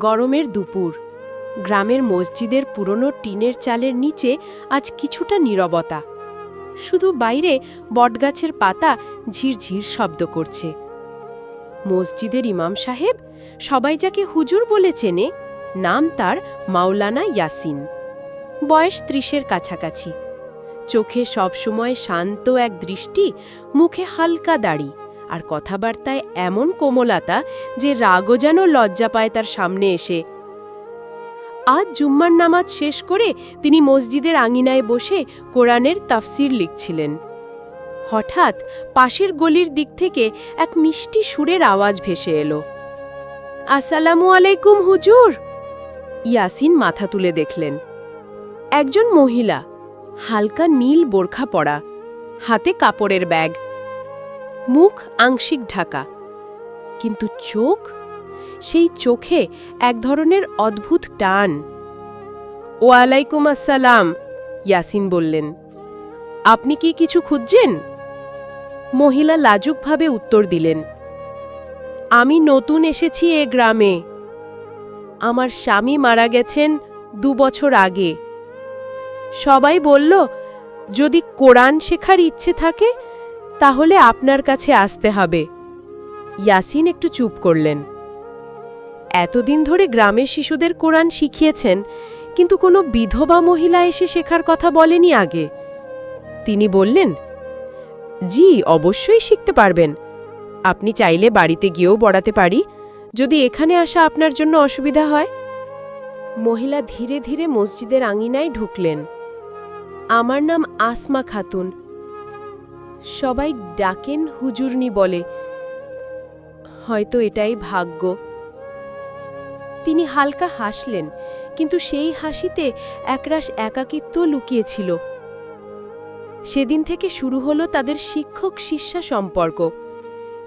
গরমের দুপুর গ্রামের মসজিদের পুরনো টিনের চালের নিচে আজ কিছুটা নীরবতা। শুধু বাইরে বটগাছের পাতা ঝিরঝির শব্দ করছে। মসজিদের ইমাম সাহেব, সবাই যাকে হুজুর বলে চেনে, নাম তার মাওলানা ইয়াসিন। বয়স ৩০-এর কাছাকাছি। চোখে সবসময় শান্ত এক দৃষ্টি, মুখে হালকা দাড়ি, আর কথাবার্তায় এমন কোমলতা যে রাগও যেন লজ্জা পায় তার সামনে এসে। আজ জুম্মার নামাজ শেষ করে তিনি মসজিদের আঙিনায় বসে কোরআনের তাফসির লিখছিলেন। হঠাৎ পাশের গলির দিক থেকে এক মিষ্টি সুরের আওয়াজ ভেসে এলো। আসসালামু আলাইকুম হুজুর। ইয়াসিন মাথা তুলে দেখলেন একজন মহিলা, হালকা নীল বোরখা পরা, হাতে কাপড়ের ব্যাগ, মুখ আংশিক ঢাকা, কিন্তু চোখ, সেই চোখে এক ধরনের অদ্ভুত টান। ওয়ালাইকুম আসসালাম, ইয়াসিন বললেন। আপনি কি কিছু খুঁজছেন? মহিলা লাজুকভাবে উত্তর দিলেন, আমি নতুন এসেছি এ গ্রামে। আমার স্বামী মারা গেছেন ২ বছর আগে। সবাই বলল, যদি কোরআন শেখার ইচ্ছে থাকে তাহলে আপনার কাছে আসতে হবে। ইয়াসিন একটু চুপ করলেন। এতদিন ধরে গ্রামের শিশুদের কোরআন শিখিয়েছেন, কিন্তু কোনো বিধবা মহিলা এসে শেখার কথা বলেনি আগে। তিনি বললেন, জি, অবশ্যই শিখতে পারবেন। আপনি চাইলে বাড়িতে গিয়েও পড়াতে পারি, যদি এখানে আসা আপনার জন্য অসুবিধা হয়। মহিলা ধীরে ধীরে মসজিদের আঙিনায় ঢুকলেন। আমার নাম আসমা খাতুন। সবাই ডাকেন হুজুরনি বলে। হয়তো এটাই ভাগ্য। তিনি হালকা হাসলেন, কিন্তু সেই হাসিতে একরাশ একাকিত্ব লুকিয়েছিল। সেদিন থেকে শুরু হলো তাদের শিক্ষক শিষ্যা সম্পর্ক।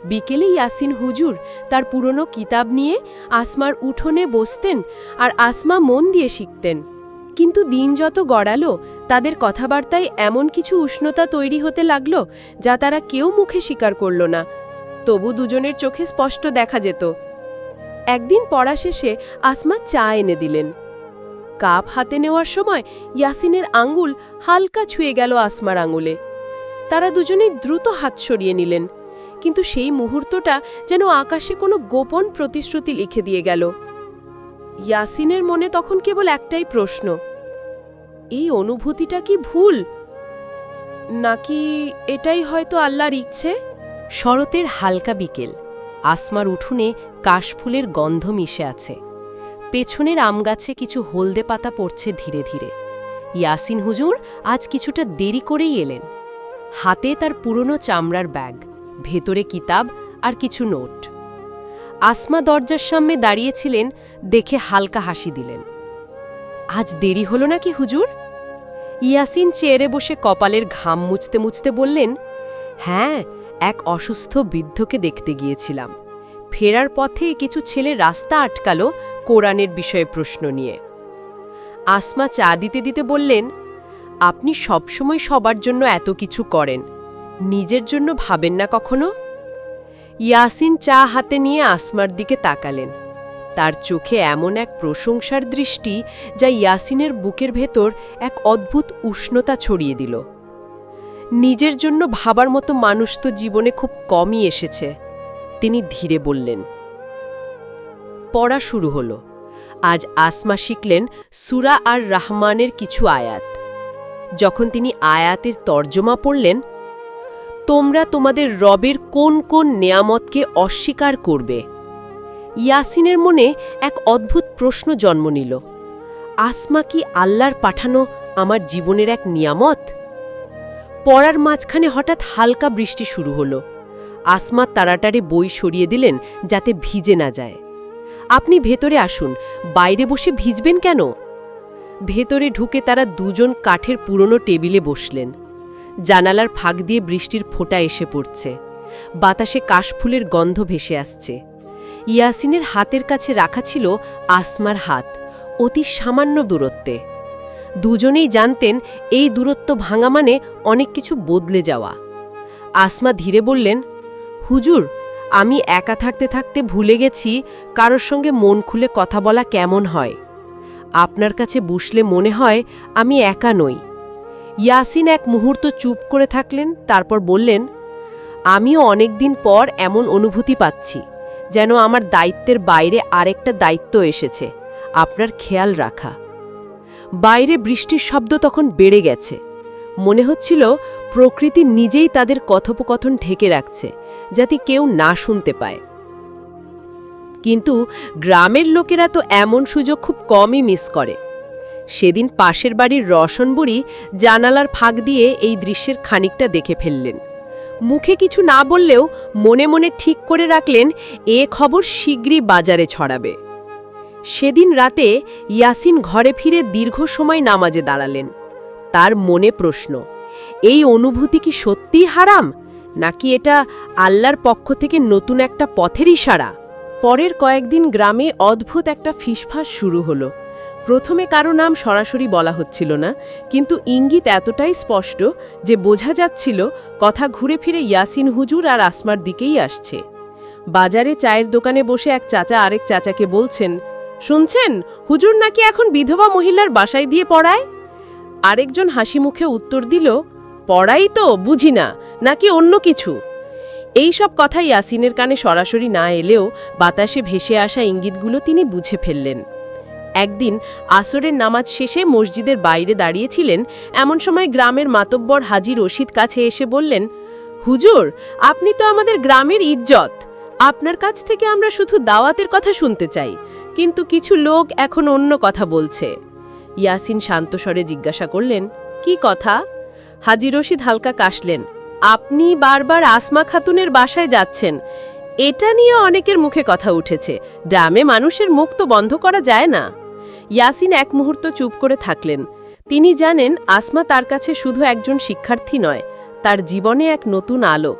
বিকেলে ইয়াসিন হুজুর তার পুরনো কিতাব নিয়ে আসমার উঠোনে বসতেন, আর আসমা মন দিয়ে শিখতেন। কিন্তু দিন যত গড়ালো, তাদের কথাবার্তায় এমন কিছু উষ্ণতা তৈরি হতে লাগল যা তারা কেউ মুখে স্বীকার করল না। তবু দুজনের চোখে স্পষ্ট দেখা যেত। একদিন পড়া শেষে আসমা চা এনে দিলেন। কাপ হাতে নেওয়ার সময় ইয়াসিনের আঙ্গুল হালকা ছুঁয়ে গেল আসমার আঙুলে। তারা দুজনেই দ্রুত হাত সরিয়ে নিলেন, কিন্তু সেই মুহূর্তটা যেন আকাশে কোনো গোপন প্রতিশ্রুতি লিখে দিয়ে গেল। ইয়াসিনের মনে তখন কেবল একটাই প্রশ্ন, এই অনুভূতিটা কি ভুল, নাকি এটাই হয়তো আল্লাহর ইচ্ছে? শরতের হালকা বিকেল, আসমার উঠোনে কাশফুলের গন্ধ মিশে আছে। পেছনের আমগাছে কিছু হলদে পাতা পড়ছে ধীরে ধীরে। ইয়াসিন হুজুর আজ কিছুটা দেরি করেই এলেন। হাতে তার পুরনো চামড়ার ব্যাগ, ভেতরে কিতাব আর কিছু নোট। আসমা দরজার সামনে দাঁড়িয়েছিলেন, দেখে হালকা হাসি দিলেন। আজ দেরি হলো নাকি হুজুর? ইয়াসিন চেয়ারে বসে কপালের ঘাম মুছতে মুছতে বললেন, হ্যাঁ, এক অসুস্থ বৃদ্ধকে দেখতে গিয়েছিলাম। ফেরার পথে কিছু ছেলে রাস্তা আটকালো কোরআনের বিষয়ে প্রশ্ন নিয়ে। আসমা চা দিতে দিতে বললেন, আপনি সবসময় সবার জন্য এত কিছু করেন, নিজের জন্য ভাবেন না কখনো? ইয়াসিন চা হাতে নিয়ে আসমার দিকে তাকালেন। তার চোখে এমন এক প্রশংসার দৃষ্টি যা ইয়াসিনের বুকের ভেতর এক অদ্ভুত উষ্ণতা ছড়িয়ে দিল। নিজের জন্য ভাবার মতো মানুষ তো জীবনে খুব কমই এসেছে, তিনি ধীরে বললেন। পড়া শুরু হলো। আজ আসমা শিখলেন সূরা আর রহমানের কিছু আয়াত। যখন তিনি আয়াতের তর্জমা পড়লেন, তোমরা তোমাদের রবের কোন কোন নেয়ামতকে অস্বীকার করবে, ইয়াসিনের মনে এক অদ্ভুত প্রশ্ন জন্ম নিল। আসমা কি আল্লাহর পাঠানো আমার জীবনের এক নিয়ামত? পড়ার মাঝখানে হঠাৎ হালকা বৃষ্টি শুরু হলো। আসমা তাড়াতাড়ি বই সরিয়ে দিলেন যাতে ভিজে না যায়। আপনি ভেতরে আসুন, বাইরে বসে ভিজবেন কেন? ভেতরে ঢুকে তারা দুজন কাঠের পুরনো টেবিলে বসলেন। জানালার ফাঁক দিয়ে বৃষ্টির ফোঁটা এসে পড়ছে, বাতাসে কাশফুলের গন্ধ ভেসে আসছে। ইয়াসিনের হাতের কাছে রাখা ছিল আসমার হাত, অতি সামান্য দূরত্বে। দুজনেই জানতেন এই দূরত্ব ভাঙা মানে অনেক কিছু বদলে যাওয়া। আসমা ধীরে বললেন, হুজুর, আমি একা থাকতে থাকতে ভুলে গেছি কারোর সঙ্গে মন খুলে কথা বলা কেমন হয়। আপনার কাছে বসলে মনে হয় আমি একা নই। ইয়াসিন এক মুহূর্ত চুপ করে থাকলেন, তারপর বললেন, আমিও অনেকদিন পর এমন অনুভূতি পাচ্ছি, যেন আমার দায়িত্বের বাইরে আরেকটা দায়িত্ব এসেছে, আপনার খেয়াল রাখা। বাইরে বৃষ্টির শব্দ তখন বেড়ে গেছে। মনে হচ্ছিল প্রকৃতি নিজেই তাদের কথোপকথন ঢেকে রাখছে, যাতে কেউ না শুনতে পায়। কিন্তু গ্রামের লোকেরা তো এমন সুযোগ খুব কমই মিস করে। সেদিন পাশের বাড়ির রসন বুড়ি জানালার ফাঁক দিয়ে এই দৃশ্যের খানিকটা দেখে ফেললেন। মুখে কিছু না বললেও মনে মনে ঠিক করে রাখলেন এ খবর শীঘ্রই বাজারে ছড়াবে। সেদিন রাতে ইয়াসিন ঘরে ফিরে দীর্ঘ সময় নামাজে দাঁড়ালেন। তার মনে প্রশ্ন, এই অনুভূতি কি সত্যিই হারাম, নাকি এটা আল্লাহর পক্ষ থেকে নতুন একটা পথের ইশারা? পরের কয়েকদিন গ্রামে অদ্ভুত একটা ফিসফাস শুরু হলো। প্রথমে কারো নাম সরাসরি বলা হচ্ছিল না, কিন্তু ইঙ্গিত এতটাই স্পষ্ট যে বোঝা যাচ্ছিল কথা ঘুরে ফিরে ইয়াসিন হুজুর আর আসমার দিকেই আসছে। বাজারে চায়ের দোকানে বসে এক চাচা আরেক চাচাকে বলছেন, শুনছেন হুজুর নাকি এখন বিধবা মহিলার বাসায় দিয়ে পড়ায়? আরেকজন হাসি মুখে উত্তর দিল, পড়াই তো, বুঝি না, নাকি অন্য কিছু? এই সব কথা ইয়াসিনের কানে সরাসরি না এলেও বাতাসে ভেসে আসা ইঙ্গিতগুলো তিনি বুঝে ফেললেন। একদিন আসরের নামাজ শেষে মসজিদের বাইরে দাঁড়িয়েছিলেন, এমন সময় গ্রামের মাতব্বর হাজী রশিদ কাছে এসে বললেন, হুজুর, আপনি তো আমাদের গ্রামের ইজ্জত, আপনার কাছ থেকে আমরা শুধু দাওয়াতের কথা শুনতে চাই, কিন্তু কিছু লোক এখন অন্য কথা বলছে। ইয়াসিন শান্ত স্বরে জিজ্ঞাসা করলেন, কি কথা? হাজী রশিদ হালকা কাশলেন, আপনি বারবার আসমা খাতুনের বাসায় যাচ্ছেন, এটা নিয়ে অনেকের মুখে কথা উঠেছে, ড্রামে মানুষের মুখ তো বন্ধ করা যায় না। ইয়াসিন এক মুহূর্ত চুপ করে থাকলেন। তিনি জানেন আসমা তার কাছে শুধু একজন শিক্ষার্থী নয়, তার জীবনে এক নতুন আলো,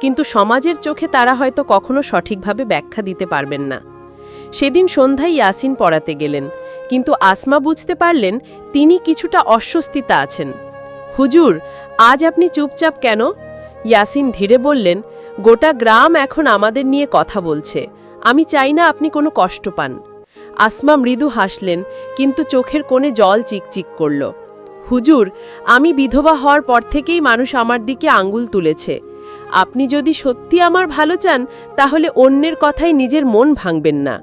কিন্তু সমাজের চোখে তারা হয়তো কখনো সঠিকভাবে ব্যাখ্যা দিতে পারবেন না। সেদিন সন্ধ্যায় ইয়াসিন পড়াতে গেলেন, কিন্তু আসমা বুঝতে পারলেন তিনি কিছুটা অস্বস্তিতে আছেন। হুজুর, আজ আপনি চুপচাপ কেন? ইয়াসিন ধীরে বললেন, গোটা গ্রাম এখন আমাদের নিয়ে কথা বলছে, আমি চাই না আপনি কোনো কষ্ট পান। আসমা মৃদু হাসলেন, কিন্তু চোখের কোণে জল চিকচিক করল। হুজুর, আমি বিধবা হওয়ার পর থেকেই মানুষ আমার দিকে আঙ্গুল তুলেছে, আপনি যদি সত্যি আমার ভালো চান তাহলে অন্যের কথায় নিজের মন ভাঙবেন না।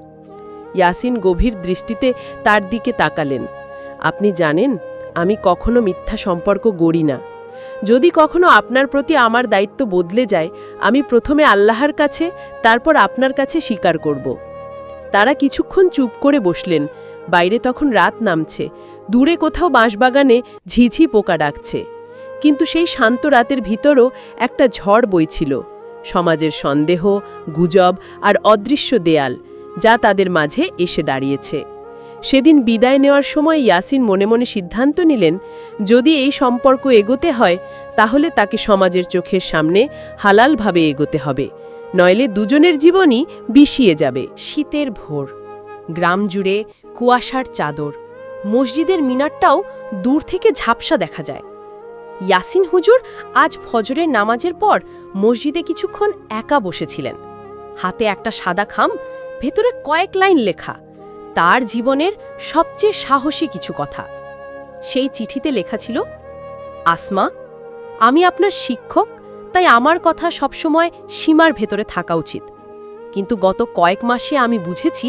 ইয়াসিন গভীর দৃষ্টিতে তার দিকে তাকালেন। আপনি জানেন, আমি কখনো মিথ্যা সম্পর্ক গড়ি না। যদি কখনো আপনার প্রতি আমার দায়িত্ব বদলে যায়, আমি প্রথমে আল্লাহর কাছে, তারপর আপনার কাছে স্বীকার করব। তারা কিছুক্ষণ চুপ করে বসলেন। বাইরে তখন রাত নামছে, দূরে কোথাও বাঁশবাগানে ঝিঝি পোকা ডাকছে, কিন্তু সেই শান্ত রাতের ভিতরও একটা ঝড় বইছিল, সমাজের সন্দেহ, গুজব আর অদৃশ্য দেয়াল, যা তাদের মাঝে এসে দাঁড়িয়েছে। সেদিন বিদায় নেওয়ার সময় ইয়াসিন মনে মনে সিদ্ধান্ত নিলেন, যদি এই সম্পর্ক এগোতে হয় তাহলে তাকে সমাজের চোখের সামনে হালালভাবে এগোতে হবে, নইলে দুজনের জীবনই বিষিয়ে যাবে। শীতের ভোর, গ্রাম জুড়ে কুয়াশার চাদর, মসজিদের মিনারটাও দূর থেকে ঝাপসা দেখা যায়। ইয়াসিন হুজুর আজ ফজরের নামাজের পর মসজিদে কিছুক্ষণ একা বসেছিলেন। হাতে একটা সাদা খাম, ভেতরে কয়েক লাইন লেখা, তার জীবনের সবচেয়ে সাহসী কিছু কথা। সেই চিঠিতে লেখা ছিল, আসমা, আমি আপনার শিক্ষক, তাই আমার কথা সবসময় সীমার ভেতরে থাকা উচিত, কিন্তু গত কয়েক মাসে আমি বুঝেছি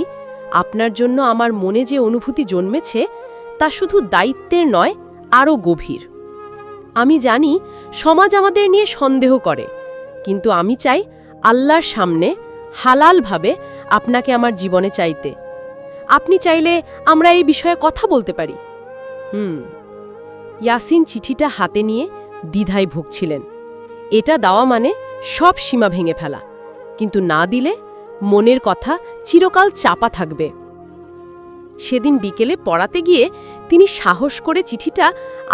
আপনার জন্য আমার মনে যে অনুভূতি জন্মেছে তা শুধু দায়িত্বের নয়, আরও গভীর। আমি জানি সমাজ আমাদের নিয়ে সন্দেহ করে, কিন্তু আমি চাই আল্লাহর সামনে হালালভাবে আপনাকে আমার জীবনে চাইতে। আপনি চাইলে আমরা এই বিষয়ে কথা বলতে পারি। ইয়াসিন চিঠিটা হাতে নিয়ে দ্বিধায় ভুগছিলেন। এটা দেওয়া মানে সব সীমা ভেঙে ফেলা, কিন্তু না দিলে মনের কথা চিরকাল চাপা থাকবে। সেদিন বিকেলে পড়াতে গিয়ে তিনি সাহস করে চিঠিটা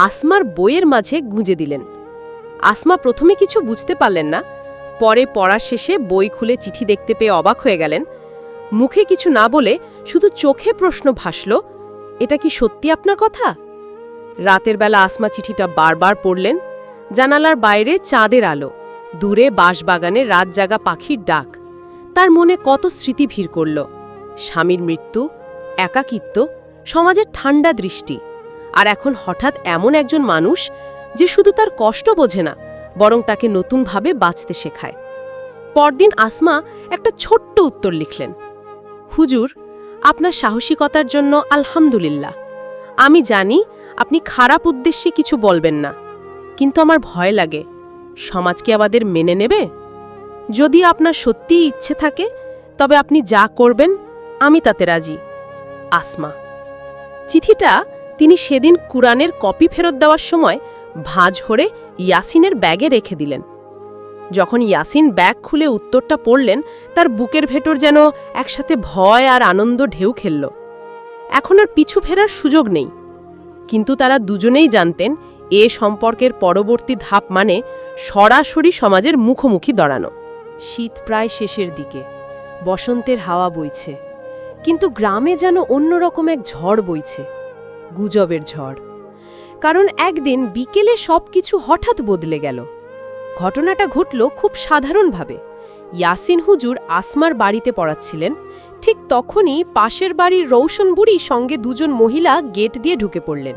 আসমার বইয়ের মাঝে গুঁজে দিলেন। আসমা প্রথমে কিছু বুঝতে পারলেন না, পরে পড়ার শেষে বই খুলে চিঠি দেখতে পেয়ে অবাক হয়ে গেলেন। মুখে কিছু না বলে শুধু চোখে প্রশ্ন ভাসল, এটা কি সত্যি আপনার কথা? রাতের বেলা আসমা চিঠিটা বারবার পড়লেন। জানালার বাইরে চাঁদের আলো, দূরে বাঁশবাগানে রাত জাগা পাখির ডাক। তার মনে কত স্মৃতি ভিড় করল। স্বামীর মৃত্যু, একাকিত্ব, সমাজের ঠান্ডা দৃষ্টি, আর এখন হঠাৎ এমন একজন মানুষ যে শুধু তার কষ্ট বোঝে না, বরং তাকে নতুনভাবে বাঁচতে শেখায়। পরদিন আসমা একটা ছোট্ট উত্তর লিখলেন, হুজুর, আপনার সাহসিকতার জন্য আলহামদুলিল্লাহ। আমি জানি আপনি খারাপ উদ্দেশ্যে কিছু বলবেন না, কিন্তু আমার ভয় লাগে সমাজ কি আমাদের মেনে নেবে? যদি আপনার সত্যিই ইচ্ছে থাকে তবে আপনি যা করবেন আমি তাতে রাজি। আসমা। চিঠিটা তিনি সেদিন কুরআনের কপি ফেরত দেওয়ার সময় ভাঁজ হরে ইয়াসিনের ব্যাগে রেখে দিলেন। যখন ইয়াসিন ব্যাগ খুলে উত্তরটা পড়লেন, তার বুকের ভেতর যেন একসাথে ভয় আর আনন্দ ঢেউ খেলল। এখন আর পিছু ফেরার সুযোগ নেই। কিন্তু তারা দুজনেই জানতেন এ সম্পর্কের পরবর্তী ধাপ মানে সরাসরি সমাজের মুখোমুখি দাঁড়ানো। শীত প্রায় শেষের দিকে, বসন্তের হাওয়া বইছে, কিন্তু গ্রামে যেন অন্যরকম এক ঝড় বইছে, গুজবের ঝড়। কারণ একদিন বিকেলে সবকিছু হঠাৎ বদলে গেল। ঘটনাটা ঘটল খুব সাধারণভাবে। ইয়াসিন হুজুর আসমার বাড়িতে পড়াচ্ছিলেন। ঠিক তখনই পাশের বাড়ির রৌশন বুড়ি সঙ্গে দুজন মহিলা গেট দিয়ে ঢুকে পড়লেন।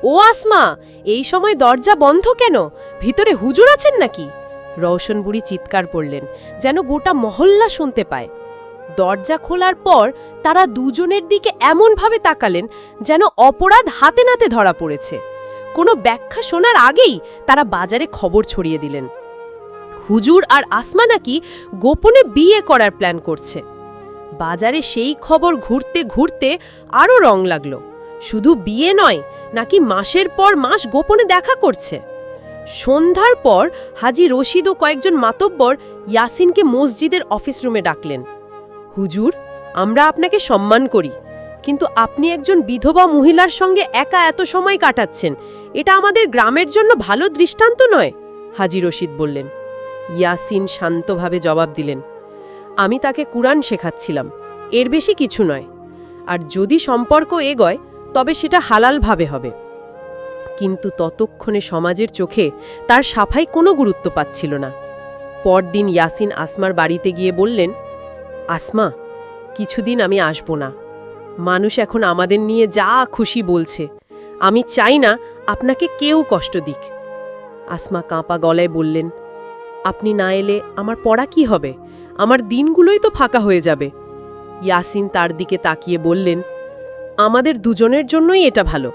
ও আসমা, এই সময় দরজা বন্ধ কেন? ভিতরে হুজুর আছেন নাকি? রৌশন বুড়ি চিৎকার করলেন, যেন গোটা মহল্লা শুনতে পায়। দরজা খোলার পর তারা দুজনের দিকে এমনভাবে তাকালেন যেন অপরাধ হাতে নাতে ধরা পড়েছে। কোনো ব্যাখ্যা শোনার আগেই তারা বাজারে খবর ছড়িয়ে দিলেন হুজুর আর আসমা নাকি গোপনে বিয়ে করার প্ল্যান করছে। বাজারে সেই খবর ঘুরতে ঘুরতে আরও রং লাগল। শুধু বিয়ে নয়, নাকি মাসের পর মাস গোপনে দেখা করছে। সন্ধ্যার পর হাজী রশিদ ও কয়েকজন মাতব্বর ইয়াসিনকে মসজিদের অফিস রুমে ডাকলেন। হুজুর, আমরা আপনাকে সম্মান করি, কিন্তু আপনি একজন বিধবা মহিলার সঙ্গে একা এত সময় কাটাচ্ছেন, এটা আমাদের গ্রামের জন্য ভালো দৃষ্টান্ত নয়, হাজী রশিদ বললেন। ইয়াসিন শান্তভাবে জবাব দিলেন, আমি তাকে কুরআন শেখাচ্ছিলাম, এর বেশি কিছু নয়। আর যদি সম্পর্ক এগোয় তবে সেটা হালালভাবে হবে। কিন্তু ততক্ষণে সমাজের চোখে তার সাফাই কোনো গুরুত্ব পাচ্ছিল না। পরদিন ইয়াসিন আসমার বাড়িতে গিয়ে বললেন, আসমা, কিছুদিন আমি আসব না। মানুষ এখন আমাদের নিয়ে যা খুশি বলছে, আমি চাই না আপনাকে কেউ কষ্ট দিক। আসমা কাঁপা গলায় বললেন, আপনি না এলে আমার পড়া কি হবে? আমার দিনগুলোই তো ফাঁকা হয়ে যাবে। ইয়াসিন তার দিকে তাকিয়ে বললেন, আমাদের দুজনের জন্যই এটা ভালো।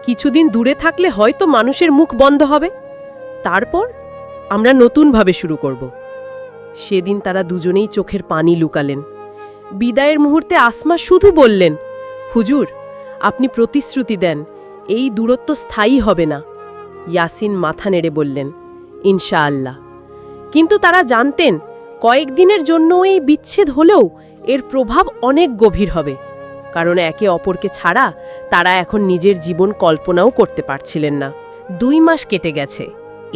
কিছুদিন দূরে থাকলে হয়তো মানুষের মুখ বন্ধ হবে, তারপর আমরা নতুনভাবে শুরু করব। সেদিন তারা দুজনেই চোখের পানি লুকালেন। বিদায়ের মুহূর্তে আসমা শুধু বললেন, হুজুর, আপনি প্রতিশ্রুতি দেন এই দূরত্ব স্থায়ী হবে না। ইয়াসিন মাথা নেড়ে বললেন, ইনশাআল্লাহ। কিন্তু তারা জানতেন কয়েকদিনের জন্য এই বিচ্ছেদ হলেও এর প্রভাব অনেক গভীর হবে, কারণ একে অপরকে ছাড়া তারা এখন নিজের জীবন কল্পনাও করতে পারছিলেন না। 2 মাস কেটে গেছে।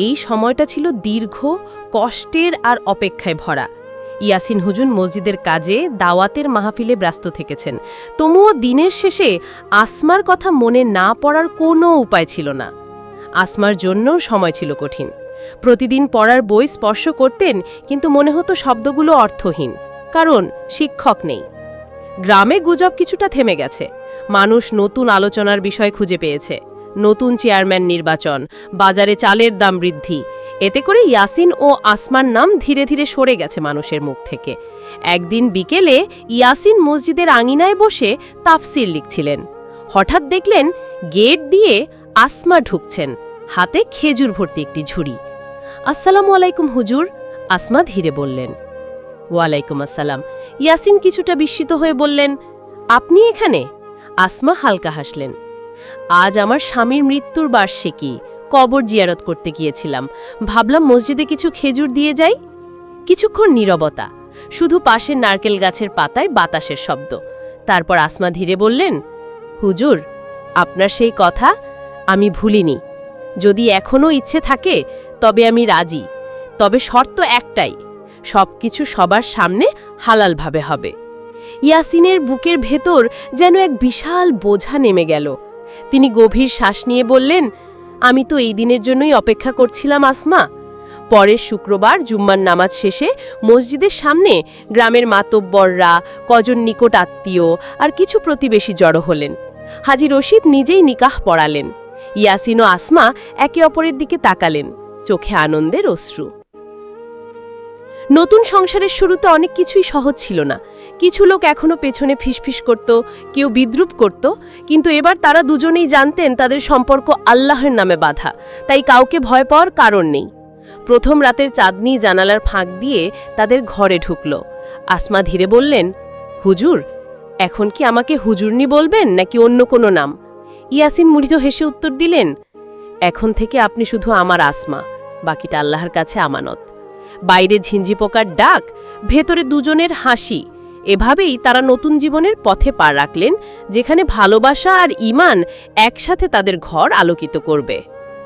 এই সময়টা ছিল দীর্ঘ, কষ্টের আর অপেক্ষায় ভরা। ইয়াসিন হুজুর মসজিদের কাজে, দাওয়াতের মাহফিলে ব্যস্ত থেকেছেন। তবুও দিনের শেষে আসমার কথা মনে না পড়ার কোনো উপায় ছিল না। আসমার জন্যও সময় ছিল কঠিন। প্রতিদিন পড়ার বই স্পর্শ করতেন, কিন্তু মনে হতো শব্দগুলো অর্থহীন, কারণ শিক্ষক নেই। গ্রামে গুজব কিছুটা থেমে গেছে। মানুষ নতুন আলোচনার বিষয় খুঁজে পেয়েছে। নতুন চেয়ারম্যান নির্বাচন, বাজারে চালের দাম বৃদ্ধি। এতে করে ইয়াসিন ও আসমার নাম ধীরে ধীরে সরে গেছে মানুষের মুখ থেকে। একদিন বিকেলে ইয়াসিন মসজিদের আঙিনায় বসে তাফসির লিখছিলেন। হঠাৎ দেখলেন গেট দিয়ে আসমা ঢুকছেন, হাতে খেজুর ভর্তি একটি ঝুড়ি। আসসালামু আলাইকুম হুজুর, আসমা ধীরে বললেন। ওয়ালাইকুম আসসালাম। ইয়াসিন কিছুটা বিস্মিত হয়ে বললেন, আপনি এখানে? আসমা হালকা হাসলেন। আজ আমার স্বামীর মৃত্যুর বার্ষিকী, কবর জিয়ারত করতে গিয়েছিলাম, ভাবলাম মসজিদে কিছু খেজুর দিয়ে যাই। কিছুক্ষণ নীরবতা, শুধু পাশের নারকেল গাছের পাতায় বাতাসের শব্দ। তারপর আসমা ধীরে বললেন, হুজুর, আপনার সেই কথা আমি ভুলিনি। যদি এখনও ইচ্ছে থাকে তবে আমি রাজি, তবে শর্ত একটাই, সবকিছু সবার সামনে হালালভাবে হবে। ইয়াসিনের বুকের ভেতর যেন এক বিশাল বোঝা নেমে গেল। তিনি গভীর শ্বাস নিয়ে বললেন, আমি তো এই দিনের জন্যই অপেক্ষা করছিলাম আসমা। পরের শুক্রবার জুম্মার নামাজ শেষে মসজিদের সামনে গ্রামের মাতব্বররা, কজন নিকট আত্মীয় আর কিছু প্রতিবেশী জড়ো হলেন। হাজী রশিদ নিজেই নিকাহ পড়ালেন। ইয়াসিন ও আসমা একে অপরের দিকে তাকালেন, চোখে আনন্দের অশ্রু। নতুন সংসারের শুরুতে অনেক কিছুই সহজ ছিল না। কিছু লোক এখনো পেছনে ফিসফিস করত, কেউ বিদ্রুপ করত, কিন্তু এবার তারা দুজনেই জানতেন তাদের সম্পর্ক আল্লাহর নামে বাঁধা, তাই কাউকে ভয় পাওয়ার কারণ নেই। প্রথম রাতের চাঁদনি জানালার ফাঁক দিয়ে তাদের ঘরে ঢুকল। আসমা ধীরে বললেন, হুজুর, এখন কি আমাকে হুজুরনি বলবেন নাকি অন্য কোনো নাম? ইয়াসিন মৃদু হেসে উত্তর দিলেন, এখন থেকে আপনি শুধু আমার আসমা, বাকিটা আল্লাহর কাছে আমানত। বাইরে ঝিঞ্জি পোকার ডাক, ভেতরে দুজনের হাসি। এভাবেই তারা নতুন জীবনের পথে পা রাখলেন, যেখানে ভালোবাসা আর ঈমান একসাথে তাদের ঘর আলোকিত করবে।